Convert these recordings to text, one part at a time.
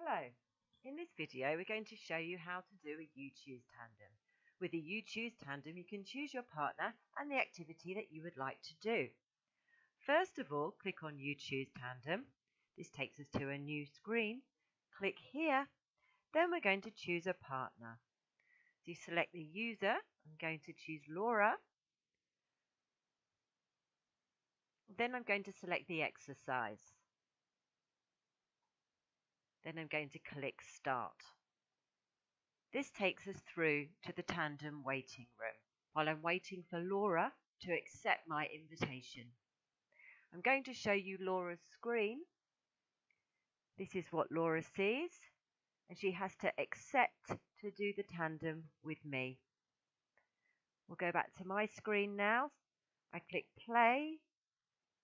Hello. In this video we're going to show you how to do a YouChoose tandem. With a YouChoose tandem you can choose your partner and the activity that you would like to do. First of all, click on YouChoose tandem. This takes us to a new screen. Click here. Then we're going to choose a partner. So you select the user. I'm going to choose Laura. Then I'm going to select the exercise. Then I'm going to click Start. This takes us through to the tandem waiting room while I'm waiting for Laura to accept my invitation. I'm going to show you Laura's screen. This is what Laura sees, and she has to accept to do the tandem with me. We'll go back to my screen now. I click play,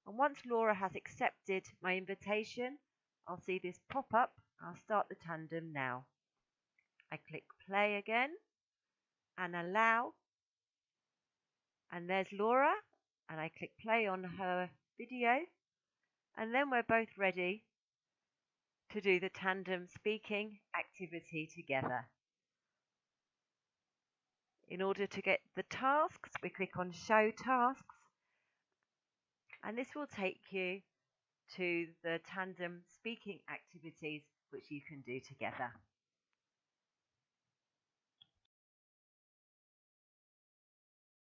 and once Laura has accepted my invitation, I'll see this pop up. I'll start the tandem now. I click play again and allow, and there's Laura, and I click play on her video, and then we're both ready to do the tandem speaking activity together. In order to get the tasks, we click on show tasks, and this will take you to the tandem speaking activities which you can do together.